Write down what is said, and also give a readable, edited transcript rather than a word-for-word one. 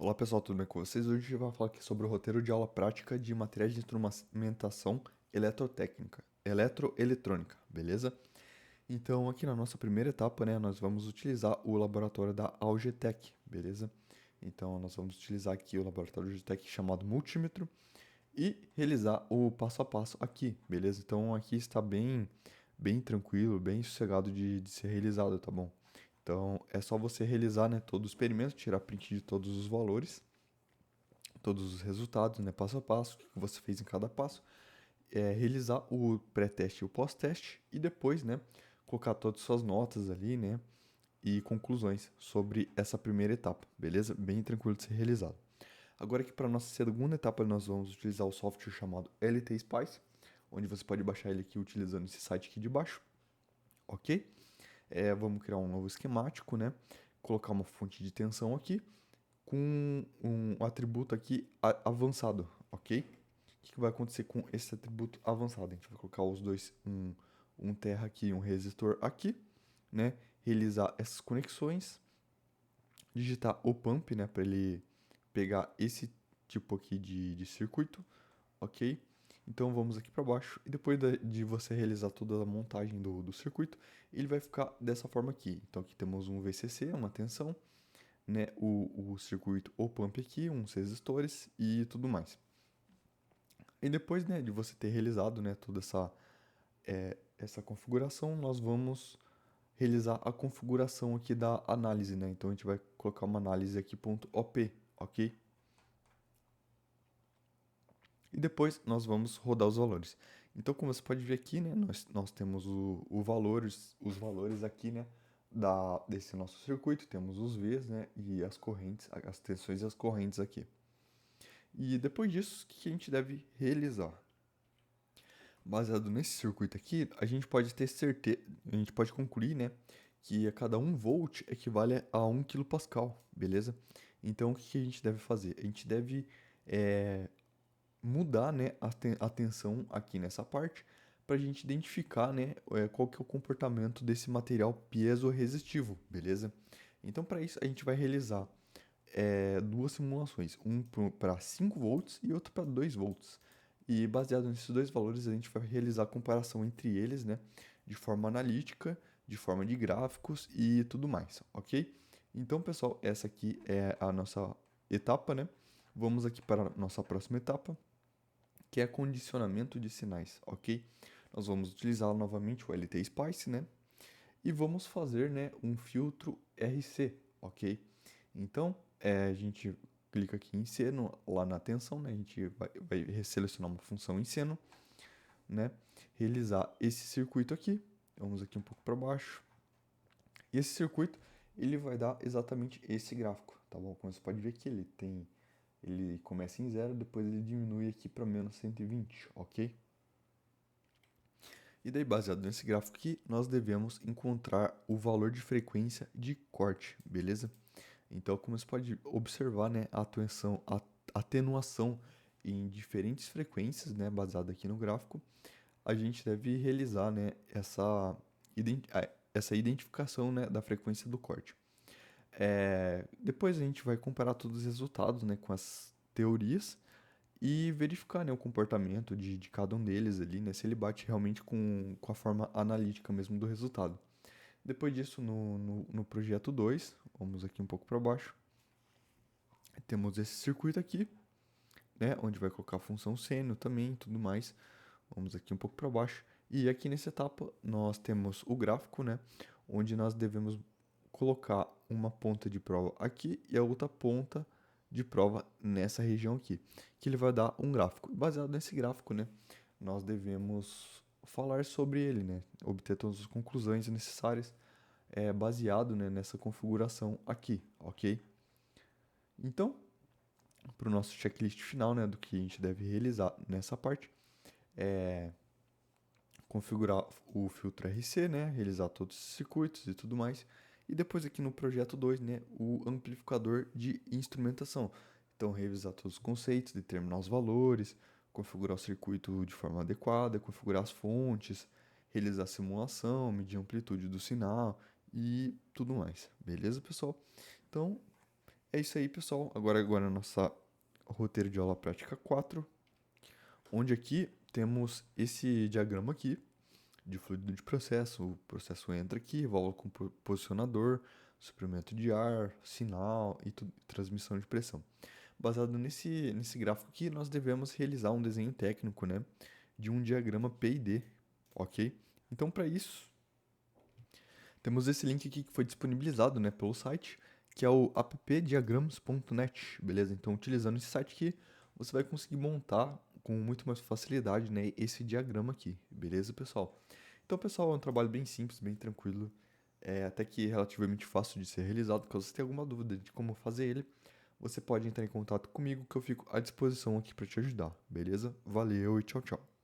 Olá pessoal, tudo bem com vocês? Hoje a gente vai falar aqui sobre o roteiro de aula prática de materiais de instrumentação eletrotécnica, eletroeletrônica, beleza? Então aqui na nossa primeira etapa, né, nós vamos utilizar o laboratório da Algetec, beleza? Então nós vamos utilizar aqui o laboratório Algetec chamado multímetro e realizar o passo a passo aqui, beleza? Então aqui está bem tranquilo, bem sossegado de ser realizado, tá bom? Então é só você realizar, né, todo o experimento, tirar print de todos os valores, todos os resultados, né, passo a passo, o que você fez em cada passo, realizar o pré-teste e o pós-teste e depois, né, colocar todas as suas notas ali, né, e conclusões sobre essa primeira etapa, beleza? Bem tranquilo de ser realizado. Agora aqui para nossa segunda etapa nós vamos utilizar o software chamado LT Spice, onde você pode baixar ele aqui utilizando esse site aqui de baixo, ok? Vamos criar um novo esquemático, né? Colocar uma fonte de tensão aqui com um atributo aqui avançado, ok? O que vai acontecer com esse atributo avançado? A gente vai colocar os dois, um terra aqui e um resistor aqui, né? Realizar essas conexões, digitar o pump, né? Para ele pegar esse tipo aqui de circuito, ok? Então vamos aqui para baixo e depois de você realizar toda a montagem do circuito, ele vai ficar dessa forma aqui. Então aqui temos um VCC, uma tensão, né, o circuito ou pump aqui, uns resistores e tudo mais. E depois, né, de você ter realizado, né, toda essa configuração, nós vamos realizar a configuração aqui da análise, né? Então a gente vai colocar uma análise aqui .op, ok? E depois nós vamos rodar os valores. Então, como você pode ver aqui, né, nós temos os valores aqui, né, desse nosso circuito, temos os Vs, né, e as correntes, as tensões e as correntes aqui. E depois disso, o que a gente deve realizar? Baseado nesse circuito aqui, a gente pode ter certeza, a gente pode concluir, né, que a cada 1 volt equivale a 1 kPa, beleza? Então, o que a gente deve fazer? A gente deve é, mudar, né, a tensão aqui nessa parte para a gente identificar, né, qual que é o comportamento desse material piezoresistivo, beleza? Então, para isso, a gente vai realizar duas simulações, um para 5 volts e outro para 2 volts. E baseado nesses dois valores, a gente vai realizar a comparação entre eles, né, de forma analítica, de forma de gráficos e tudo mais, ok? Então, pessoal, essa aqui é a nossa etapa, né? Vamos aqui para a nossa próxima etapa, que é condicionamento de sinais, ok? Nós vamos utilizar novamente o LT Spice, né? E vamos fazer, né, um filtro RC, ok? Então, a gente clica aqui em seno, lá na tensão, né? A gente vai selecionar uma função em seno, né? Realizar esse circuito aqui. Vamos aqui um pouco para baixo. E esse circuito, ele vai dar exatamente esse gráfico, tá bom? Como você pode ver aqui, ele começa em 0, depois ele diminui aqui para menos 120, ok? E daí, baseado nesse gráfico aqui, nós devemos encontrar o valor de frequência de corte, beleza? Então, como você pode observar, né, atenuação em diferentes frequências, né, baseado aqui no gráfico, a gente deve realizar, né, essa identificação, né, da frequência do corte. Depois a gente vai comparar todos os resultados, né, com as teorias e verificar, né, o comportamento de cada um deles ali, né, se ele bate realmente com a forma analítica mesmo do resultado. Depois disso, no projeto 2, vamos aqui um pouco para baixo, temos esse circuito aqui, né, onde vai colocar a função seno também e tudo mais. Vamos aqui um pouco para baixo. E aqui nessa etapa nós temos o gráfico, né, onde nós devemos colocar uma ponta de prova aqui e a outra ponta de prova nessa região aqui, que ele vai dar um gráfico. Baseado nesse gráfico, né, nós devemos falar sobre ele, né, obter todas as conclusões necessárias baseado, né, nessa configuração aqui, ok? Então, para o nosso checklist final, né, do que a gente deve realizar nessa parte, é configurar o filtro RC, né, realizar todos os circuitos e tudo mais, e depois aqui no projeto 2, né, o amplificador de instrumentação. Então, revisar todos os conceitos, determinar os valores, configurar o circuito de forma adequada, configurar as fontes, realizar a simulação, medir a amplitude do sinal e tudo mais. Beleza, pessoal? Então, É isso aí, pessoal. Agora a nossa roteiro de aula prática 4, onde aqui temos esse diagrama aqui de fluido de processo. O processo entra aqui, válvula com posicionador, suprimento de ar, sinal e transmissão de pressão. Baseado nesse gráfico aqui, nós devemos realizar um desenho técnico, né, de um diagrama PID, ok? Então, para isso, temos esse link aqui que foi disponibilizado, né, pelo site, que é o appdiagrams.net, beleza? Então, utilizando esse site aqui, você vai conseguir montar com muito mais facilidade, né, esse diagrama aqui, beleza, pessoal? Então, pessoal, é um trabalho bem simples, bem tranquilo, até que relativamente fácil de ser realizado. Caso você tenha alguma dúvida de como fazer ele, você pode entrar em contato comigo que eu fico à disposição aqui para te ajudar, beleza? Valeu e tchau, tchau.